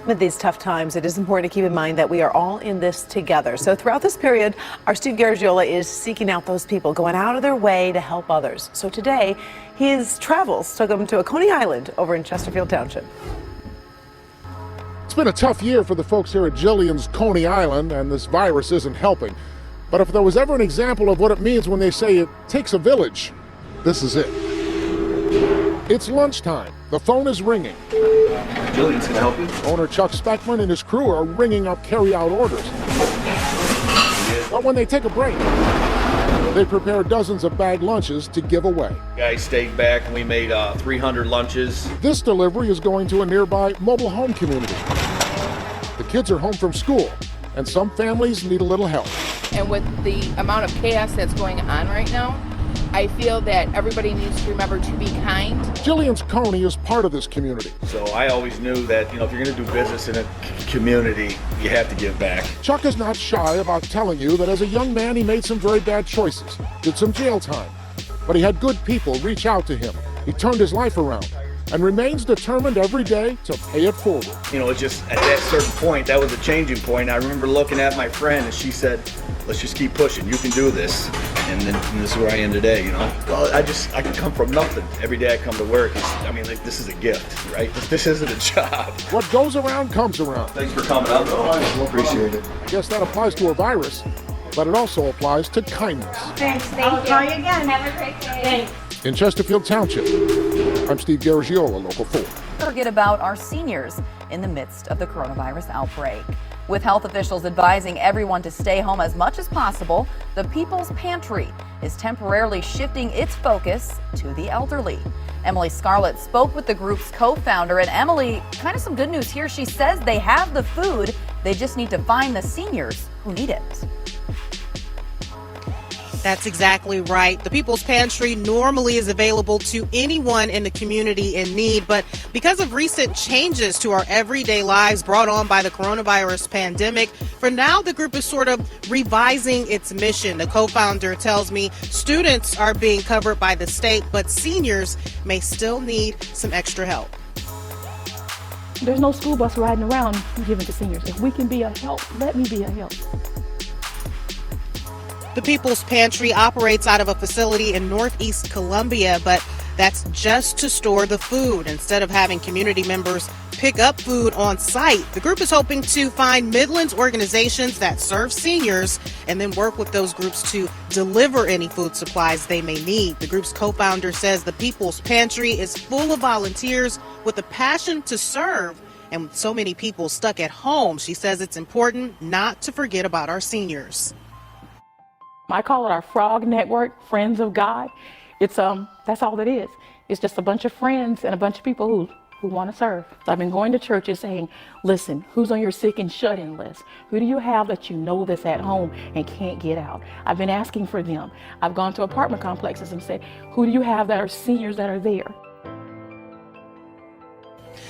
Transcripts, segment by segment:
With these tough times, it is important to keep in mind that we are all in this together. So throughout this period, our Steve Garagiola is seeking out those people, going out of their way to help others. So today, his travels took him to a Coney Island over in Chesterfield Township. It's been a tough year for the folks here at Jillian's Coney Island, and this virus isn't helping. But if there was ever an example of what it means when they say it takes a village, this is it. It's lunchtime. The phone is ringing. Jillian's gonna help you? Owner Chuck Speckman and his crew are ringing up carry-out orders. But when they take a break, they prepare dozens of bagged lunches to give away. Guys stayed back and we made 300 lunches. This delivery is going to a nearby mobile home community. The kids are home from school, and some families need a little help. And with the amount of chaos that's going on right now, I feel that everybody needs to remember to be kind. Jillian's Coney is part of this community. So I always knew that, if you're gonna do business in a community, you have to give back. Chuck is not shy about telling you that as a young man, he made some very bad choices, did some jail time. But he had good people reach out to him. He turned his life around and remains determined every day to pay it forward. It's just at that certain point, that was a changing point. I remember looking at my friend and she said, let's just keep pushing. You can do this. And this is where I am today, Well, I can come from nothing. Every day I come to work. This is a gift, right? This isn't a job. What goes around comes around. Thanks for coming out. Appreciate it. I guess that applies to a virus, but it also applies to kindness. Thanks. I'll try you again. Have a great day. Thanks. In Chesterfield Township, I'm Steve Garagiola, Local 4. Forget about our seniors in the midst of the coronavirus outbreak. With health officials advising everyone to stay home as much as possible, the People's Pantry is temporarily shifting its focus to the elderly. Emily Scarlett spoke with the group's co-founder, and Emily, kind of some good news here. She says they have the food, they just need to find the seniors who need it. That's exactly right. The People's Pantry normally is available to anyone in the community in need, but because of recent changes to our everyday lives brought on by the coronavirus pandemic, for now the group is sort of revising its mission. The co-founder tells me students are being covered by the state, but seniors may still need some extra help. There's no school bus riding around giving to seniors. If we can be a help, let me be a help. The People's Pantry operates out of a facility in Northeast Columbia, but that's just to store the food. Instead of having community members pick up food on site, the group is hoping to find Midlands organizations that serve seniors and then work with those groups to deliver any food supplies they may need. The group's co-founder says the People's Pantry is full of volunteers with a passion to serve. And with so many people stuck at home, she says it's important not to forget about our seniors. I call it our frog network, Friends of God. It's that's all it is. It's just a bunch of friends and a bunch of people who want to serve. So I've been going to churches saying, listen, who's on your sick and shut-in list? Who do you have that you know that's at home and can't get out? I've been asking for them. I've gone to apartment complexes and said, who do you have that are seniors that are there?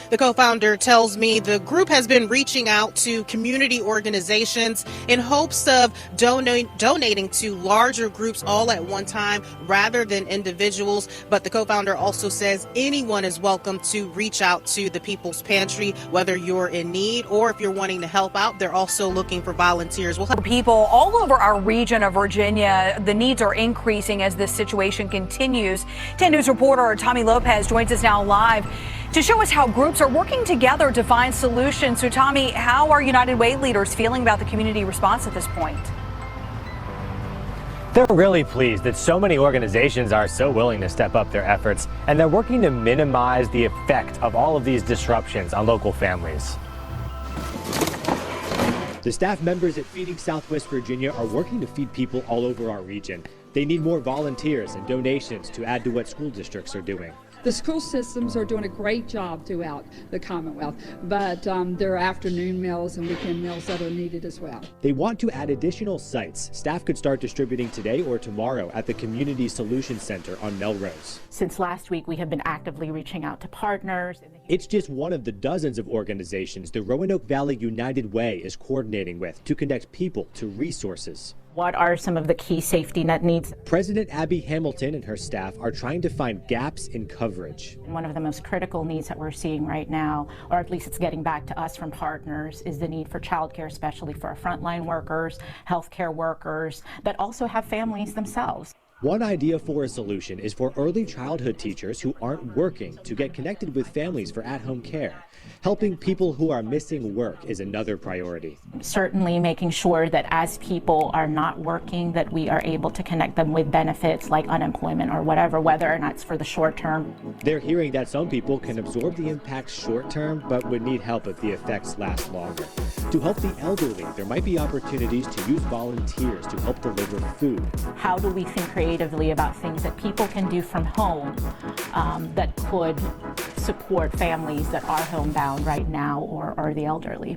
The co-founder tells me the group has been reaching out to community organizations in hopes of donating to larger groups all at one time rather than individuals. But the co-founder also says anyone is welcome to reach out to the People's Pantry, whether you're in need or if you're wanting to help out. They're also looking for volunteers. For people all over our region of Virginia, the needs are increasing as this situation continues. 10 News reporter Tommy Lopez joins us now live to show us how groups are working together to find solutions. So, Tommy, how are United Way leaders feeling about the community response at this point? They're really pleased that so many organizations are so willing to step up their efforts, and they're working to minimize the effect of all of these disruptions on local families. The staff members at Feeding Southwest Virginia are working to feed people all over our region. They need more volunteers and donations to add to what school districts are doing. The school systems are doing a great job throughout the Commonwealth, but there are afternoon meals and weekend meals that are needed as well. They want to add additional sites. Staff could start distributing today or tomorrow at the Community Solutions Center on Melrose. Since last week, we have been actively reaching out to partners in the It's just one of the dozens of organizations the Roanoke Valley United Way is coordinating with to connect people to resources. What are some of the key safety net needs? President Abby Hamilton and her staff are trying to find gaps in coverage. One of the most critical needs that we're seeing right now, or at least it's getting back to us from partners, is the need for childcare, especially for our frontline workers, healthcare workers, that also have families themselves. One idea for a solution is for early childhood teachers who aren't working to get connected with families for at-home care. Helping people who are missing work is another priority. Certainly making sure that as people are not working, that we are able to connect them with benefits like unemployment or whatever, whether or not it's for the short term. They're hearing that some people can absorb the impacts short term, but would need help if the effects last longer. To help the elderly, there might be opportunities to use volunteers to help deliver food. How do we think creatively about things that people can do from home that could support families that are homebound right now or the elderly?